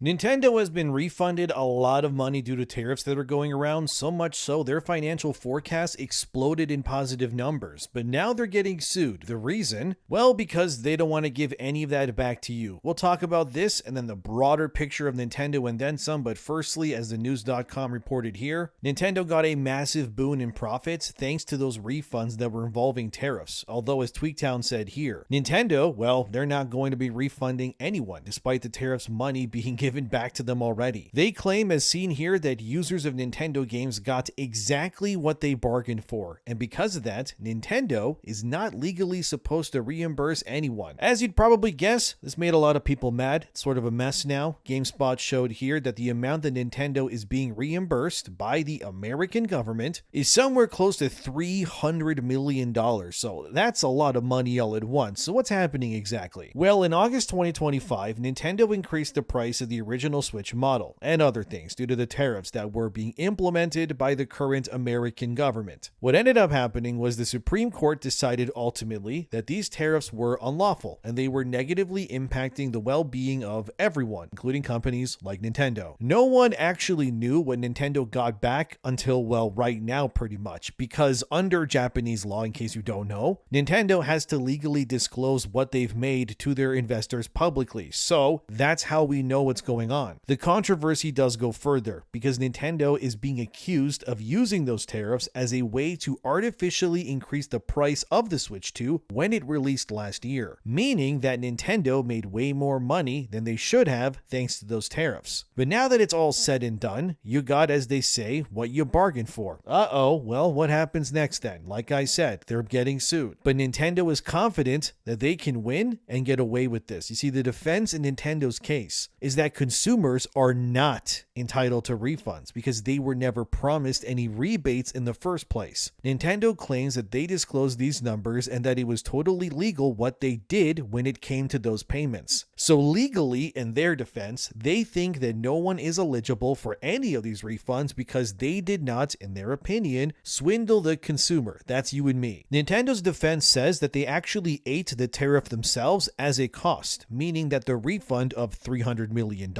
Nintendo has been refunded a lot of money due to tariffs that are going around, so much so their financial forecasts exploded in positive numbers, but now they're getting sued. The reason? Well, because they don't want to give any of that back to you. We'll talk about this and then the broader picture of Nintendo and then some, but firstly, as the news.com reported here, Nintendo got a massive boon in profits thanks to those refunds that were involving tariffs. Although, as Tweaktown said here, Nintendo, well, they're not going to be refunding anyone, despite the tariffs money being given back to them already. They claim, as seen here, that users of Nintendo games got exactly what they bargained for, and because of that, Nintendo is not legally supposed to reimburse anyone. As you'd probably guess, this made a lot of people mad. It's sort of a mess now. GameSpot showed here that the amount that Nintendo is being reimbursed by the American government is somewhere close to $300 million, so that's a lot of money all at once. So what's happening exactly? Well, in August 2025, Nintendo increased the price of the original Switch model and other things due to the tariffs that were being implemented by the current American government. What ended up happening was the Supreme Court decided ultimately that these tariffs were unlawful and they were negatively impacting the well-being of everyone, including companies like Nintendo. No one actually knew what Nintendo got back until, well, right now pretty much, because under Japanese law, in case you don't know, Nintendo has to legally disclose what they've made to their investors publicly. So that's how we know what's going on. The controversy does go further because Nintendo is being accused of using those tariffs as a way to artificially increase the price of the Switch 2 when it released last year, meaning that Nintendo made way more money than they should have thanks to those tariffs. But now that it's all said and done, you got, as they say, what you bargained for. Well, what happens next then? Like I said, they're getting sued. But Nintendo is confident that they can win and get away with this. You see, the defense in Nintendo's case is that consumers are not entitled to refunds because they were never promised any rebates in the first place. Nintendo claims that they disclosed these numbers and that it was totally legal what they did when it came to those payments. So legally, in their defense, they think that no one is eligible for any of these refunds because they did not, in their opinion, swindle the consumer. That's you and me. Nintendo's defense says that they actually ate the tariff themselves as a cost, meaning that the refund of $300 million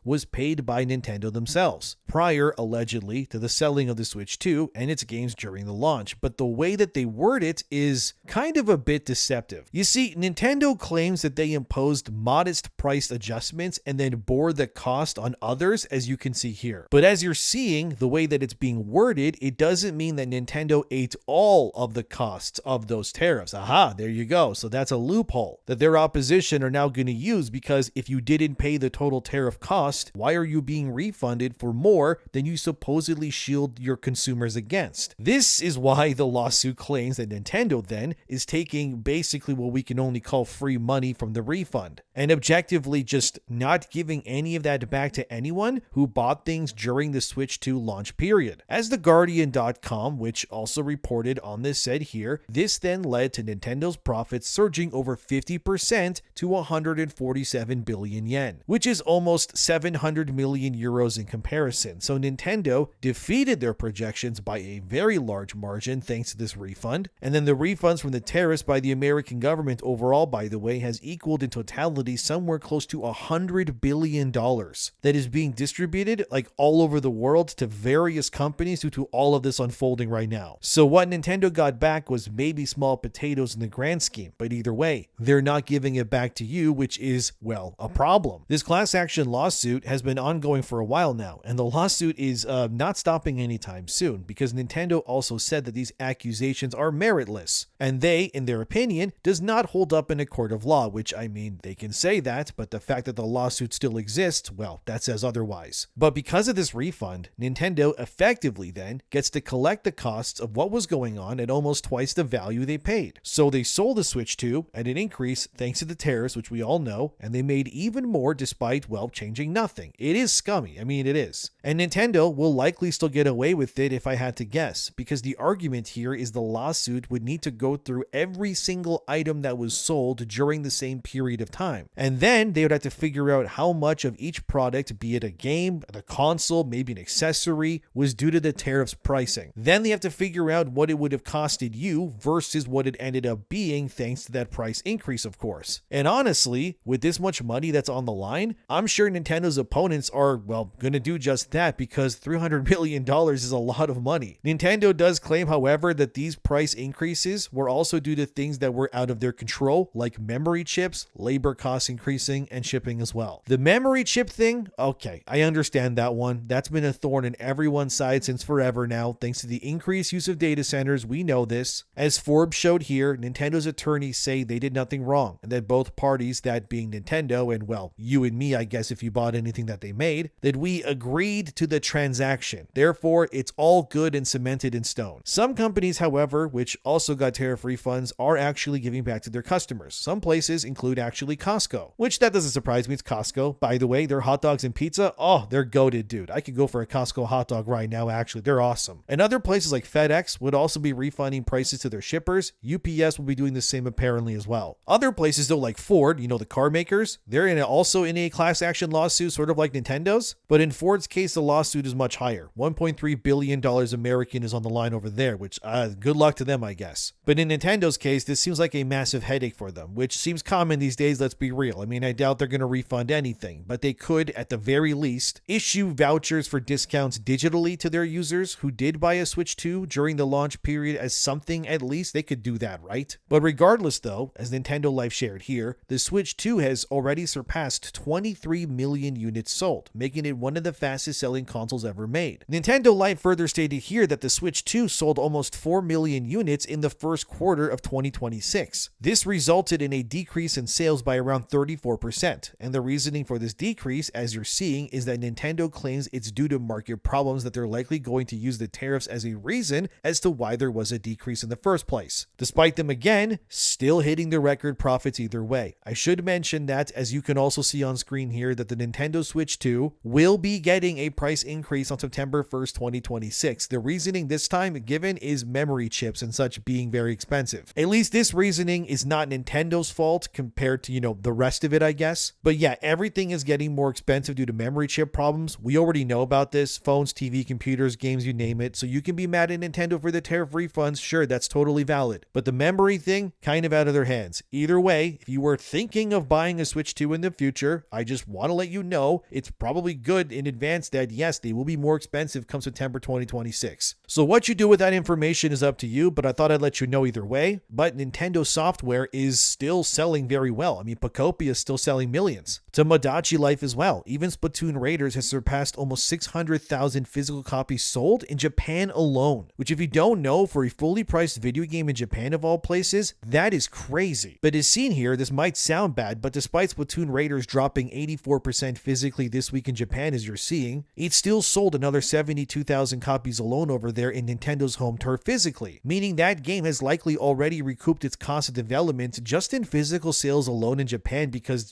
was paid by Nintendo themselves, prior, allegedly, to the selling of the Switch 2 and its games during the launch. But the way that they word it is kind of a bit deceptive. You see, Nintendo claims that they imposed modest price adjustments and then bore the cost on others, as you can see here. But as you're seeing, the way that it's being worded, it doesn't mean that Nintendo ate all of the costs of those tariffs. Aha, there you go. So that's a loophole that their opposition are now going to use, because if you didn't pay the total tariff cost, why are you being refunded for more than you supposedly shield your consumers against? This is why the lawsuit claims that Nintendo then is taking basically what we can only call free money from the refund and objectively just not giving any of that back to anyone who bought things during the Switch 2 launch period. As TheGuardian.com, which also reported on this, said here, this then led to Nintendo's profits surging over 50% to 147 billion yen, which is almost 700 million euros in comparison. So Nintendo defeated their projections by a very large margin thanks to this refund. And then the refunds from the tariffs by the American government overall, by the way, has equaled in totality somewhere close to $100 billion that is being distributed like all over the world to various companies due to all of this unfolding right now. So what Nintendo got back was maybe small potatoes in the grand scheme, but either way, they're not giving it back to you, which is, well, a problem. This class action lawsuit has been ongoing for a while now, and the lawsuit is not stopping anytime soon because Nintendo also said that these accusations are meritless, and they, in their opinion, does not hold up in a court of law, which, I mean, they can say that, but the fact that the lawsuit still exists, well, that says otherwise. But because of this refund, Nintendo effectively then gets to collect the costs of what was going on at almost twice the value they paid. So they sold the Switch 2 at an increase thanks to the tariffs, which we all know, and they made even more despite, well, changing nothing. It is scummy. I mean, it is. And Nintendo will likely still get away with it if I had to guess, because the argument here is the lawsuit would need to go through every single item that was sold during the same period of time. And then they would have to figure out how much of each product, be it a game, a console, maybe an accessory, was due to the tariffs pricing. Then they have to figure out what it would have costed you versus what it ended up being thanks to that price increase, of course. And honestly, with this much money that's on the line, I'm I'm sure Nintendo's opponents are, well, going to do just that because $300 million is a lot of money. Nintendo does claim, however, that these price increases were also due to things that were out of their control, like memory chips, labor costs increasing, and shipping as well. The memory chip thing, okay, I understand that one. That's been a thorn in everyone's side since forever now, thanks to the increased use of data centers. We know this. As Forbes showed here, Nintendo's attorneys say they did nothing wrong, and that both parties, that being Nintendo and, well, you and me, I guess if you bought anything that they made, that we agreed to the transaction. Therefore, it's all good and cemented in stone. Some companies, however, which also got tariff refunds, are actually giving back to their customers. Some places include actually Costco, which that doesn't surprise me. It's Costco. By the way, their hot dogs and pizza, oh, they're goated, dude. I could go for a Costco hot dog right now, actually. They're awesome. And other places like FedEx would also be refunding prices to their shippers. UPS will be doing the same apparently as well. Other places though, like Ford, you know, the car makers, they're also in a class action lawsuit, sort of like Nintendo's. But in Ford's case, the lawsuit is much higher. $1.3 billion American is on the line over there, which good luck to them, I guess. But in Nintendo's case, this seems like a massive headache for them, which seems common these days, let's be real. I mean, I doubt they're going to refund anything, but they could, at the very least, issue vouchers for discounts digitally to their users who did buy a Switch 2 during the launch period as something. At least they could do that, right? But regardless though, as Nintendo Life shared here, the Switch 2 has already surpassed 23 million units sold, making it one of the fastest selling consoles ever made. Nintendo Life further stated here that the Switch 2 sold almost 4 million units in the first quarter of 2026. This resulted in a decrease in sales by around 34%, and the reasoning for this decrease, as you're seeing, is that Nintendo claims it's due to market problems, that they're likely going to use the tariffs as a reason as to why there was a decrease in the first place, despite them again still hitting the record profits either way. I should mention that, as you can also see on screen here, that the Nintendo Switch 2 will be getting a price increase on September 1st, 2026. The reasoning this time given is memory chips and such being very expensive. At least this reasoning is not Nintendo's fault compared to, you know, the rest of it, I guess. But yeah, everything is getting more expensive due to memory chip problems. We already know about this. Phones, TV, computers, games, you name it. So you can be mad at Nintendo for the tariff refunds. Sure, that's totally valid. But the memory thing, kind of out of their hands. Either way, if you were thinking of buying a Switch 2 in the future, I just want to let you know it's probably good in advance that yes, they will be more expensive come September 2026. So what you do with that information is up to you, but I thought I'd let you know either way. But Nintendo software is still selling very well. I mean, Pocopia is still selling millions. Tomodachi Life as well. Even Splatoon Raiders has surpassed almost 600,000 physical copies sold in Japan alone, which if you don't know, for a fully priced video game in Japan of all places, that is crazy. But as seen here, this might sound bad, but despite Splatoon Raiders dropping 84% physically this week in Japan, as you're seeing, it still sold another 72,000 copies alone over there in Nintendo's home turf physically, meaning that game has likely already recouped its cost of development just in physical sales alone in Japan, because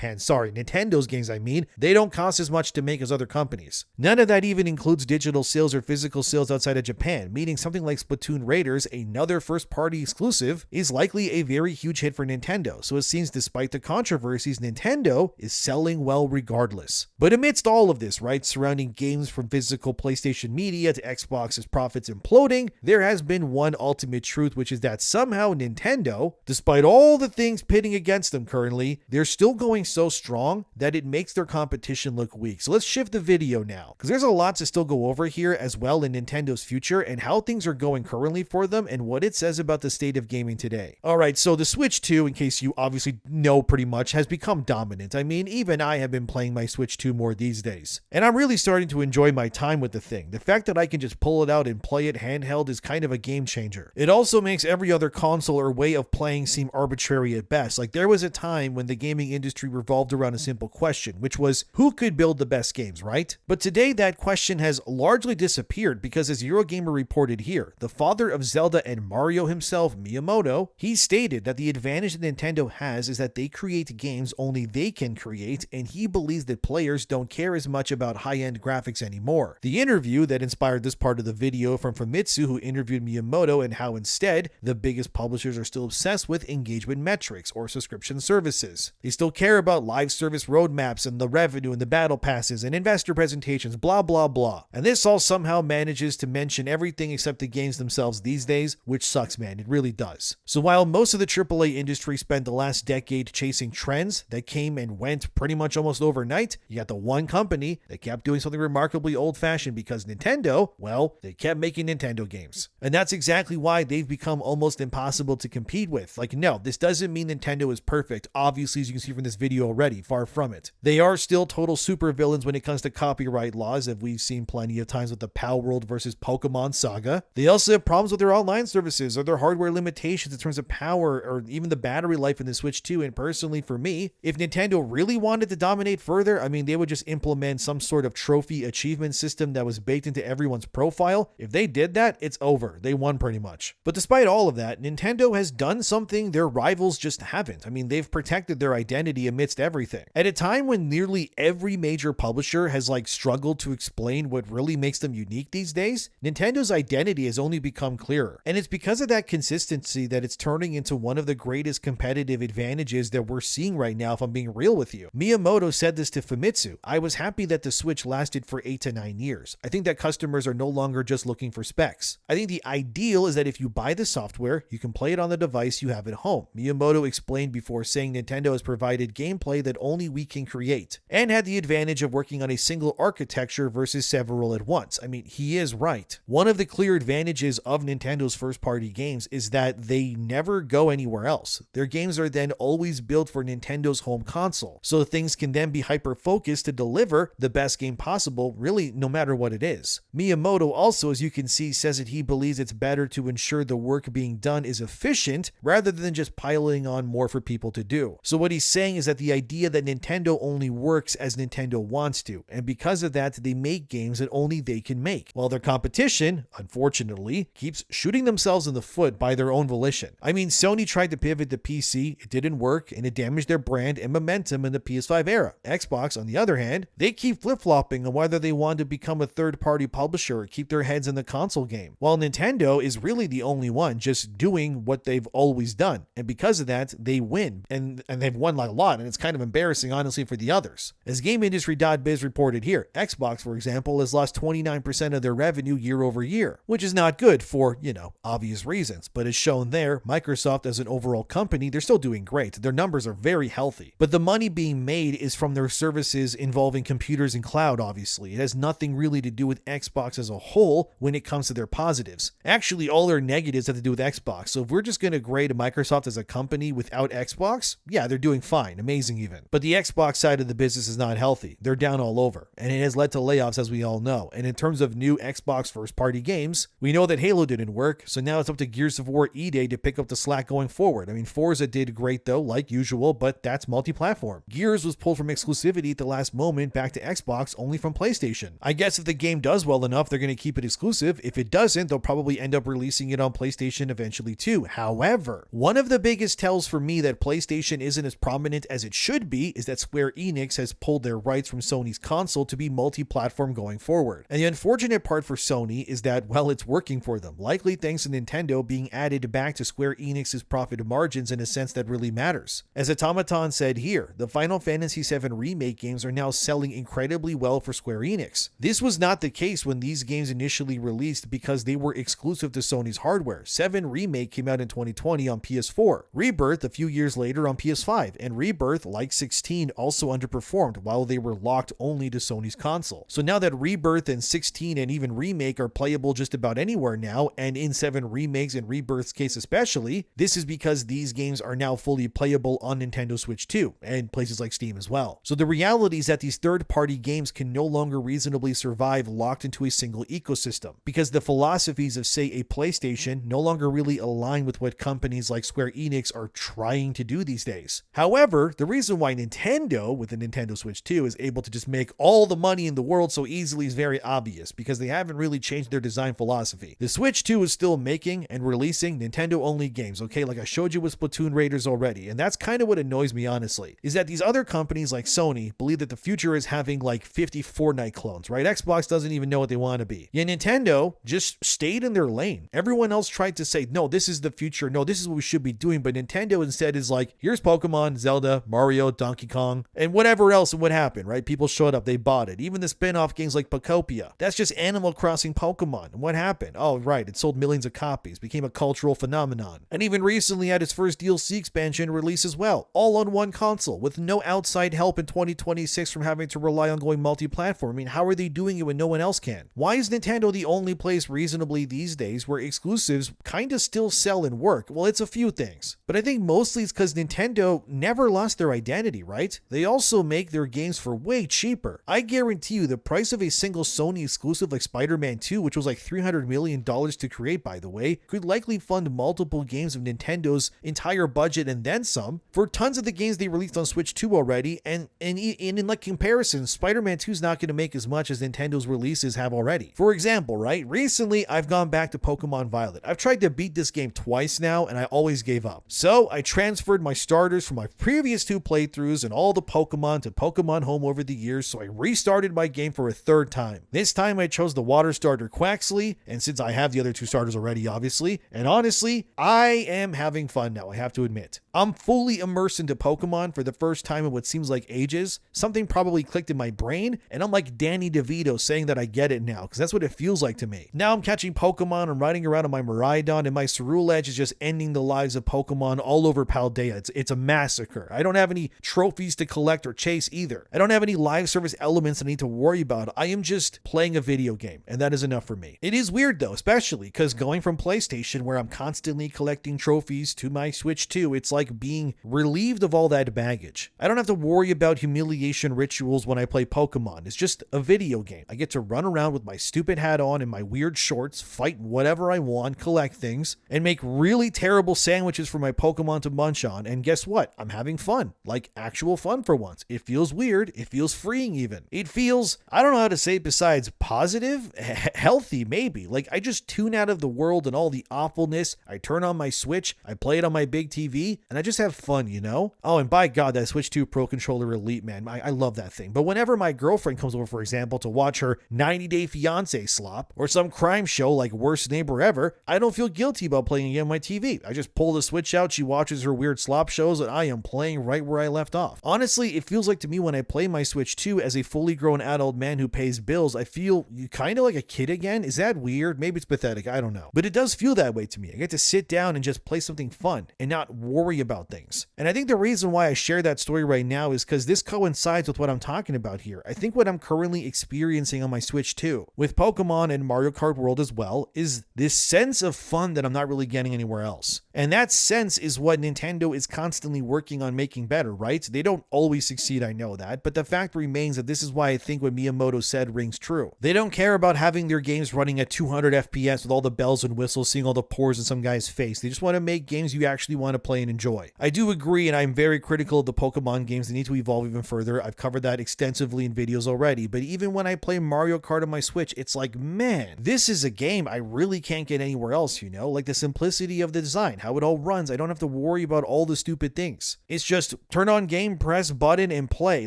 Nintendo's games, I mean, they don't cost as much to make as other companies. None of that even includes digital sales or physical sales outside of Japan, meaning something like Splatoon Raiders, another first-party exclusive, is likely a very huge hit for Nintendo. So it seems despite the controversies, Nintendo is selling well regardless. But amidst all of this, right, surrounding games from physical PlayStation media to Xbox's profits imploding, there has been one ultimate truth, which is that somehow Nintendo, despite all the things pitting against them currently, they're still going so strong that it makes their competition look weak. So let's shift the video now, because there's a lot to still go over here as well in Nintendo's future and how things are going currently for them and what it says about the state of gaming today. Alright, so the Switch 2, in case you obviously know pretty much, has become dominant. I mean, even I have been playing my Switch 2 more these days, and I'm really starting to enjoy my time with the thing. The fact that I can just pull it out and play it handheld is kind of a game changer. It also makes every other console or way of playing seem arbitrary at best. Like, there was a time when the gaming industry revolved around a simple question, which was who could build the best games, right? But today that question has largely disappeared because, as Eurogamer reported here, the father of Zelda and Mario himself, Miyamoto, he stated that the advantage that Nintendo has is that they create games only they can create, and he believes that players don't care as much about high-end graphics anymore. The interview that inspired this part of the video from Famitsu, who interviewed Miyamoto, and how instead the biggest publishers are still obsessed with engagement metrics or subscription services. They still care about live service roadmaps and the revenue and the battle passes and investor presentations, blah blah blah. And this all somehow manages to mention everything except the games themselves these days, which sucks, man, it really does. So while most of the AAA industry spent the last decade chasing trends that came and went went pretty much almost overnight. You got the one company that kept doing something remarkably old-fashioned because Nintendo, well, they kept making Nintendo games. And that's exactly why they've become almost impossible to compete with. Like, no, this doesn't mean Nintendo is perfect. Obviously, as you can see from this video already, far from it. They are still total supervillains when it comes to copyright laws, as we've seen plenty of times with the Pal World versus Pokemon saga. They also have problems with their online services or their hardware limitations in terms of power or even the battery life in the Switch 2. And personally, for me, if Nintendo really wanted to dominate further, I mean, they would just implement some sort of trophy achievement system that was baked into everyone's profile. If they did that, it's over. They won pretty much. But despite all of that, Nintendo has done something their rivals just haven't. I mean, they've protected their identity amidst everything. At a time when nearly every major publisher has struggled to explain what really makes them unique these days, Nintendo's identity has only become clearer. And it's because of that consistency that it's turning into one of the greatest competitive advantages that we're seeing right now, if I'm being real with you. Miyamoto said this to Famitsu: "I was happy that the Switch lasted for 8 to 9 years. I think that customers are no longer just looking for specs. I think the ideal is that if you buy the software, you can play it on the device you have at home." Miyamoto explained before saying Nintendo has provided gameplay that only we can create and had the advantage of working on a single architecture versus several at once. I mean, he is right. One of the clear advantages of Nintendo's first-party games is that they never go anywhere else. Their games are then always built for Nintendo's home console, so things can then be hyper-focused to deliver the best game possible, really no matter what it is. Miyamoto also, as you can see, says that he believes it's better to ensure the work being done is efficient rather than just piling on more for people to do. So what he's saying is that the idea that Nintendo only works as Nintendo wants to, and because of that, they make games that only they can make, while their competition, unfortunately, keeps shooting themselves in the foot by their own volition. I mean, Sony tried to pivot to PC, it didn't work, and it damaged their brand and momentum in the PS5 era. Xbox, on the other hand, they keep flip-flopping on whether they want to become a third-party publisher or keep their heads in the console game, while Nintendo is really the only one just doing what they've always done. And because of that, they win, and they've won a lot, and it's kind of embarrassing, honestly, for the others. As GameIndustry.biz reported here, Xbox, for example, has lost 29% of their revenue year over year, which is not good for, obvious reasons. But as shown there, Microsoft as an overall company, they're still doing great. Their numbers are very healthy. But the money being made is from their services involving computers and cloud, obviously. It has nothing really to do with Xbox as a whole when it comes to their positives. Actually, all their negatives have to do with Xbox. So if we're just going to grade Microsoft as a company without Xbox, yeah, they're doing fine, amazing even. But the Xbox side of the business is not healthy. They're down all over, and it has led to layoffs, as we all know. And in terms of new Xbox first-party games, we know that Halo didn't work, so now it's up to Gears of War E-Day to pick up the slack going forward. I mean, Forza did great though, like usual, but that's multi-platform. Gears was pulled from exclusivity at the last moment back to Xbox, only from PlayStation. I guess if the game does well enough, they're going to keep it exclusive. If it doesn't, they'll probably end up releasing it on PlayStation eventually too. However, one of the biggest tells for me that PlayStation isn't as prominent as it should be is that Square Enix has pulled their rights from Sony's console to be multi-platform going forward. And the unfortunate part for Sony is that, well, it's working for them, likely thanks to Nintendo being added back to Square Enix's profit margins in a sense that really matters. As Automaton said here, the Final Fantasy VII Remake games are now selling incredibly well for Square Enix. This was not the case when these games initially released because they were exclusive to Sony's hardware. 7 Remake came out in 2020 on PS4, Rebirth a few years later on PS5, and Rebirth, like 16, also underperformed while they were locked only to Sony's console. So now that Rebirth and 16 and even Remake are playable just about anywhere now, and in 7 Remakes and Rebirth's case especially, this is because these games are now fully playable on Nintendo Switch 2 and places like Steam as well. So the reality is that these third-party games can no longer reasonably survive locked into a single ecosystem because the philosophies of, say, a PlayStation no longer really align with what companies like Square Enix are trying to do these days. However, the reason why Nintendo, with the Nintendo Switch 2, is able to just make all the money in the world so easily is very obvious because they haven't really changed their design philosophy. The Switch 2 is still making and releasing Nintendo-only games, okay? Like I showed you with Splatoon Raiders already, and that's kind of what annoys me, honestly, is that these other companies like Sony believe that the future is having like 50 Fortnite clones, right? Xbox doesn't even know what they want to be. Yeah, Nintendo just stayed in their lane. Everyone else tried to say, no, this is the future. No, this is what we should be doing. But Nintendo instead is like, here's Pokemon, Zelda, Mario, Donkey Kong, and whatever else. And what happened, right? People showed up, they bought it. Even the spin-off games like Pokopia, that's just Animal Crossing Pokemon. And what happened? Oh, right, it sold millions of copies, became a cultural phenomenon. And even recently had its first DLC expansion release as well, all on one console with no outside help in 2026 from having to rely on going multi-platform. I mean, how are they doing it when no one else can? Why is Nintendo the only place reasonably these days where exclusives kind of still sell and work? Well, it's a few things, but I think mostly it's because Nintendo never lost their identity, right? They also make their games for way cheaper. I guarantee you the price of a single Sony exclusive like Spider-Man 2, which was like $300 million to create, by the way, could likely fund multiple games of Nintendo's entire budget and then some for tons of the games they released on Switch 2 already. And in like comparison, Spider-Man 2 is not going to make as much as Nintendo's releases have already. For example, right? Recently, I've gone back to Pokemon Violet. I've tried to beat this game twice now, and I always gave up. So I transferred my starters from my previous 2 playthroughs and all the Pokemon to Pokemon Home over the years, so I restarted my game for a 3rd time. This time I chose the water starter Quaxley, and since I have the other 2 starters already, obviously, and honestly, I am having fun now, I have to admit. I'm fully immersed into Pokemon for the first time in what seems like ages. Something probably clicked in my brain, and I'm like Danny DeVito saying that I get it now, because that's what it feels like to me. Now I'm catching Pokemon, I'm riding around on my Miraidon, and my Ceruledge is just ending the lives of Pokemon all over Paldea. It's a massacre. I don't have any trophies to collect or chase either. I don't have any live service elements I need to worry about. I am just playing a video game, and that is enough for me. It is weird though, especially because going from PlayStation, where I'm constantly collecting trophies, to my Switch 2, it's like being relieved of all that baggage. I don't have to worry about humiliation rituals when I play Pokemon. It's just a video game. I get to run around with my stupid hat on and my weird shorts, fight whatever I want, collect things, and make really terrible sandwiches for my Pokemon to munch on. And guess what? I'm having fun. Like actual fun for once. It feels weird. It feels freeing even. It feels, I don't know how to say it besides positive, healthy maybe. Like I just tune out of the world and all the awfulness. I turn on my Switch, I play it on my big TV, and I just have fun, you know? Oh, and by God, that Switch 2 Pro Controller Elite, man, I love that thing. But whenever my girlfriend comes over, for example, to watch her 90 Day Fiancé slop, or some crime show like Worst Neighbor Ever, I don't feel guilty about playing it on my TV. I just pull the Switch out, she watches her weird slop shows, and I am playing right where I left off. Honestly, it feels like to me when I play my Switch 2 as a fully grown adult man who pays bills, I feel kind of like a kid again. Is that weird? Maybe it's pathetic, I don't know. But it does feel that way to me. I get to sit down and just play something fun and not worry about things. And I think the reason why I share that story right now is because this coincides with what I'm talking about here. I think what I'm currently experiencing on my Switch 2, with Pokemon and Mario Kart World as well, is this sense of fun that I'm not really getting anywhere else. And that sense is what Nintendo is constantly working on making better, right? They don't always succeed, I know that, but the fact remains that this is why I think what Miyamoto said rings true. They don't care about having their games running at 200 FPS with all the bells and whistles, seeing all the pores in some guy's face. They just want to make games you actually want to play and enjoy. I do agree, and I'm very critical of the Pokemon games. They need to evolve even further. I've covered that extensively in videos already, but even when I play Mario Kart on my Switch, it's like, man, this is a game I really can't get anywhere else, you know? Like the simplicity of the design, how it all runs. I don't have to worry about all the stupid things. It's just turn on game, press button, and play.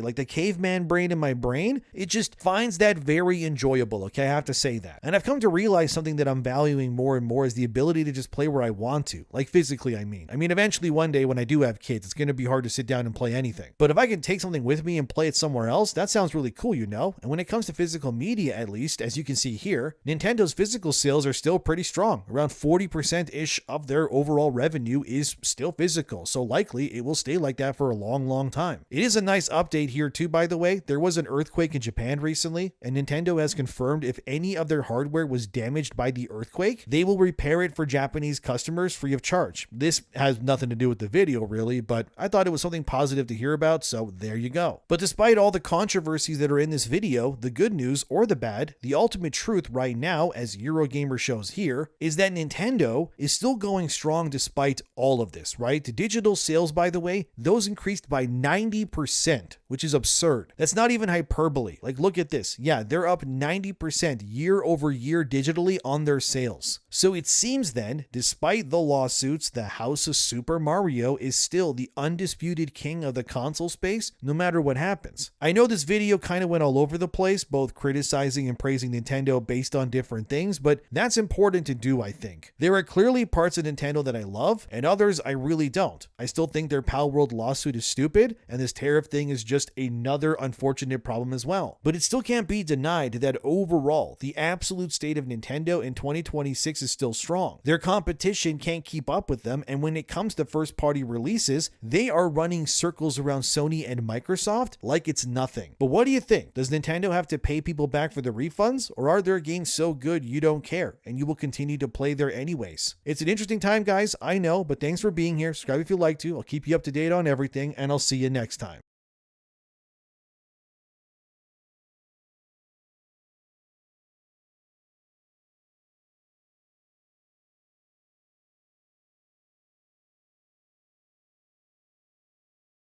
Like the caveman brain in my brain, it just finds that very enjoyable, okay? I have to say that. And I've come to realize something that I'm valuing more and more is the ability to just play where I want to. Like physically, I mean. Eventually one day when I do have kids, it's going to be hard to sit down and play anything. But if I can take something with me and play it somewhere else, that sounds really cool, you know? And when it comes to physical media, at least, as you can see here, Nintendo's physical sales are still pretty strong. Around 40%-ish of their overall revenue is still physical, so likely it will stay like that for a long, long time. It is a nice update here too, by the way. There was an earthquake in Japan recently, and Nintendo has confirmed if any of their hardware was damaged by the earthquake, they will repair it for Japanese customers free of charge. This has nothing to do with the video really, but I thought it was something positive to hear about, so there you go. But despite all the controversies that are in this video, the good news or the bad, the ultimate truth right now, as Eurogamer shows here, is that Nintendo is still going strong despite all of this, right? The digital sales, by the way, those increased by 90%, which is absurd. That's not even hyperbole. Like, look at this. Yeah, they're up 90% year over year digitally on their sales. So it seems then, despite the lawsuits, the House of Super Mario is still the undisputed king of the console space, no matter what happens. I know this video kind of went all over the place, both criticizing and praising Nintendo based on different things, but that's important to do, I think. There are clearly parts of Nintendo that I love, and others I really don't. I still think their Pal World lawsuit is stupid, and this tariff thing is just just another unfortunate problem as well. But it still can't be denied that overall, the absolute state of Nintendo in 2026 is still strong. Their competition can't keep up with them, and when it comes to first-party releases, they are running circles around Sony and Microsoft like it's nothing. But what do you think? Does Nintendo have to pay people back for the refunds, or are their games so good you don't care and you will continue to play there anyways? It's an interesting time, guys, I know, but thanks for being here. Subscribe if you like to. I'll keep you up to date on everything, and I'll see you next time.